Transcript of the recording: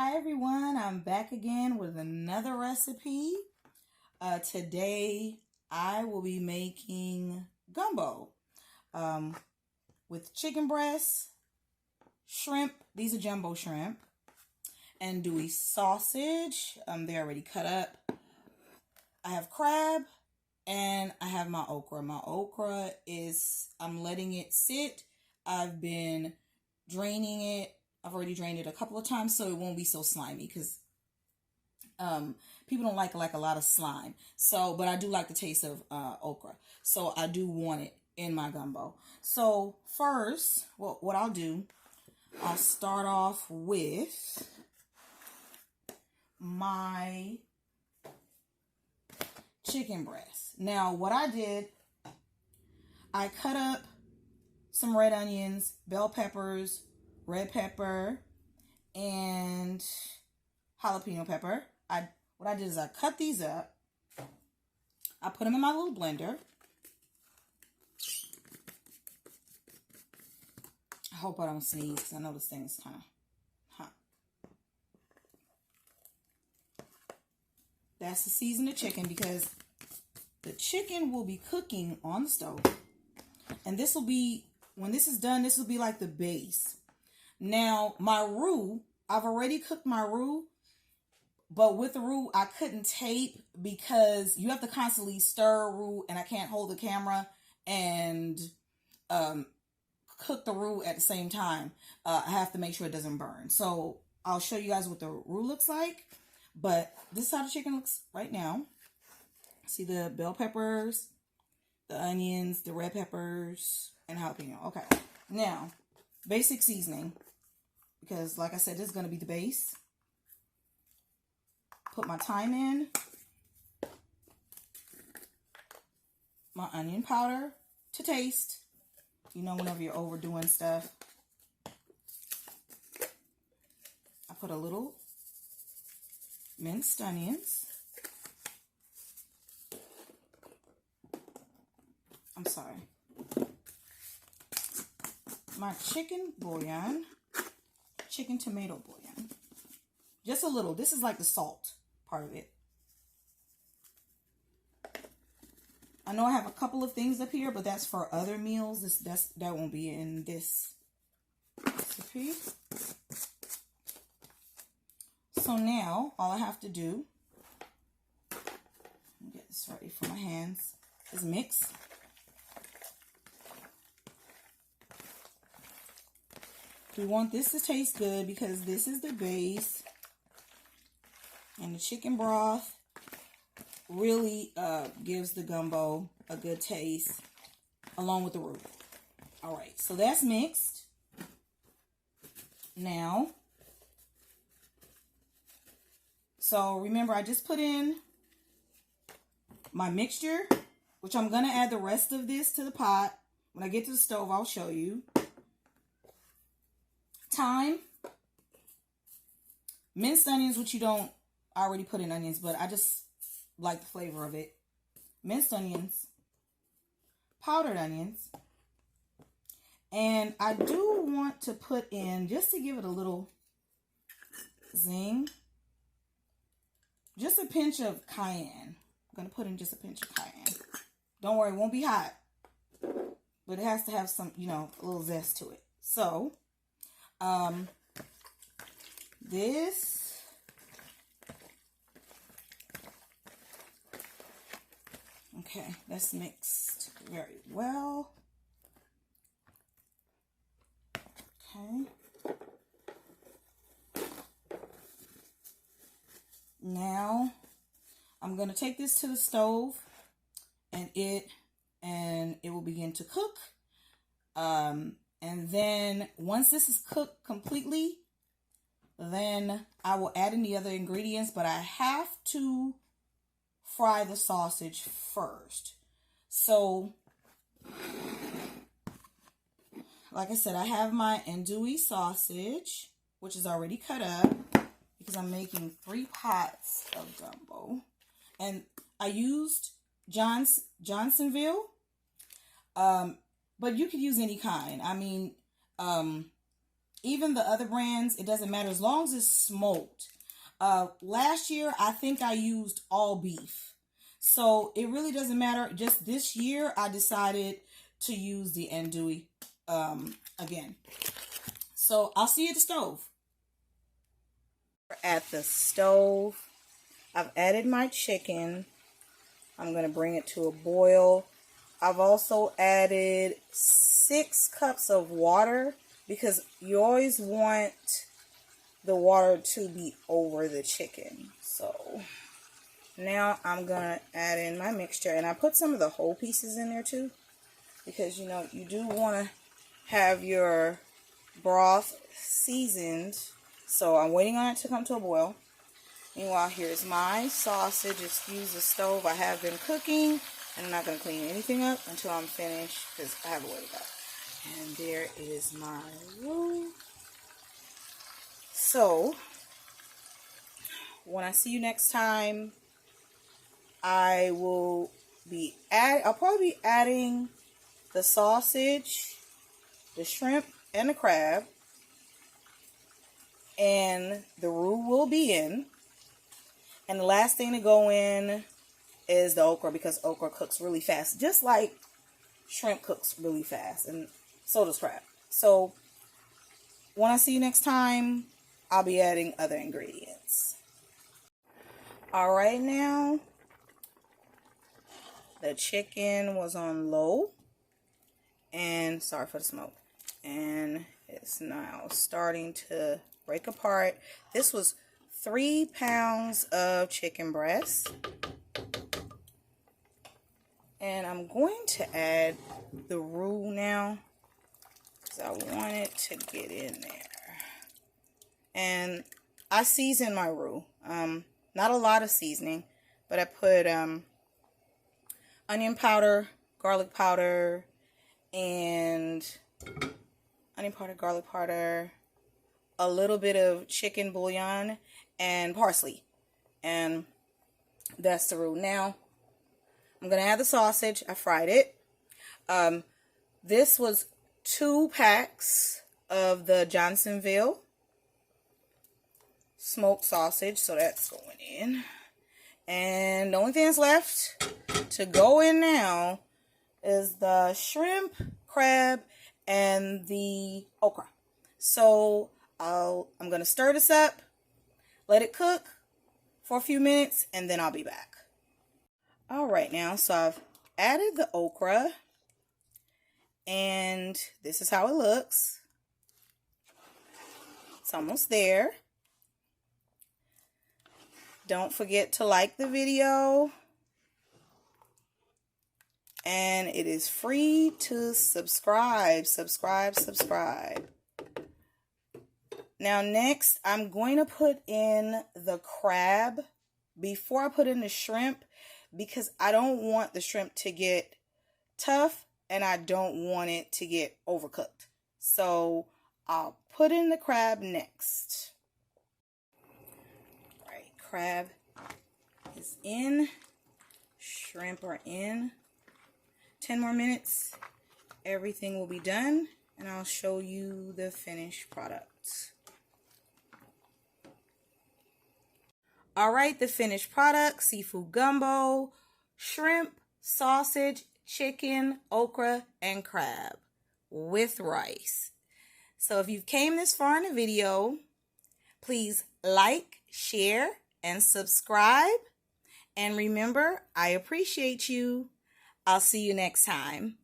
Hi everyone, I'm back again with another recipe. Today I will be making gumbo with chicken breasts, shrimp, these are jumbo shrimp, andouille sausage, they're already cut up. I have crab and I have my okra. My okra I'm letting it sit. I've been draining it. I've already drained it a couple of times so it won't be so slimy because people don't like a lot of slime. So, but I do like the taste of okra. So I do want it in my gumbo. So first, what I'll do, I'll start off with my chicken breast. Now, what I did, I cut up some red onions, bell peppers, red pepper, and jalapeno pepper. What I did is I cut these up. I put them in my little blender. I hope I don't sneeze because I know this thing is kind of hot. That's to season the chicken because the chicken will be cooking on the stove. And this will be, when this is done, this will be like the base. Now, my roux, I've already cooked my roux, but with the roux, I couldn't tape because you have to constantly stir roux, and I can't hold the camera and cook the roux at the same time. I have to make sure it doesn't burn. So, I'll show you guys what the roux looks like, but this is how the chicken looks right now. See the bell peppers, the onions, the red peppers, and jalapeno. Okay, now, basic seasoning. Because, like I said, this is going to be the base. Put my thyme in. My onion powder to taste. You know, whenever you're overdoing stuff. I put a little minced onions. I'm sorry. My chicken bouillon. Chicken tomato bouillon. Just a little. This is like the salt part of it. I know I have a couple of things up here, but that's for other meals. That won't be in this recipe. So now all I have to do, get this ready for my hands, is mix. We want this to taste good because this is the base, and the chicken broth really gives the gumbo a good taste along with the roux. All right, so that's mixed. Now, so remember I just put in my mixture, which I'm going to add the rest of this to the pot. When I get to the stove, I'll show you. Thyme, minced onions, which you don't already put in onions, but I just like the flavor of it. Minced onions, powdered onions, and I do want to put in, just to give it a little zing, just a pinch of cayenne. I'm going to put in just a pinch of cayenne. Don't worry, it won't be hot, but it has to have some, a little zest to it. So, this, okay, that's mixed very well. Okay. Now, I'm going to take this to the stove and it will begin to cook. And then once this is cooked completely, then I will add in the other ingredients, but I have to fry the sausage first. So, like I said, I have my andouille sausage, which is already cut up because I'm making 3 pots of gumbo. And I used Johnsonville, but you could use any kind. I mean, even the other brands, it doesn't matter as long as it's smoked. Last year, I think I used all beef. So it really doesn't matter. Just this year, I decided to use the andouille again. So I'll see you at the stove. At the stove, I've added my chicken. I'm going to bring it to a boil. I've also added 6 cups of water because you always want the water to be over the chicken. So now I'm going to add in my mixture, and I put some of the whole pieces in there too because you know you do want to have your broth seasoned. So I'm waiting on it to come to a boil. Meanwhile, here's my sausage. Excuse the stove. I have been cooking, and I'm not going to clean anything up until I'm finished because I have a way to go. And there is my roux. So, when I see you next time, I'll probably be adding the sausage, the shrimp, and the crab. And the roux will be in. And the last thing to go in is the okra because okra cooks really fast. Just like shrimp cooks really fast. And so does crab. So when I see you next time, I'll be adding other ingredients. Alright, now the chicken was on low. And sorry for the smoke. And it's now starting to break apart. This was 3 pounds of chicken breast. And I'm going to add the roux now because I want it to get in there. And I season my roux. Not a lot of seasoning, but I put onion powder, garlic powder, and onion powder, garlic powder, a little bit of chicken bouillon, and parsley. And that's the roux. Now, I'm going to add the sausage. I fried it. This was 2 packs of the Johnsonville smoked sausage. So that's going in. And the only thing that's left to go in now is the shrimp, crab, and the okra. So I'm going to stir this up, let it cook for a few minutes, and then I'll be back. Alright, now, so I've added the okra, and this is how it looks. It's almost there. Don't forget to like the video. And it is free to subscribe. Subscribe. Now next, I'm going to put in the crab before I put in the shrimp because I don't want the shrimp to get tough and I don't want it to get overcooked. So I'll put in the crab next. All right, crab is in. Shrimp are in. 10 more minutes. Everything will be done and I'll show you the finished product. Alright, the finished product, seafood gumbo, shrimp, sausage, chicken, okra, and crab with rice. So if you came this far in the video, please like, share, and subscribe. And remember, I appreciate you. I'll see you next time.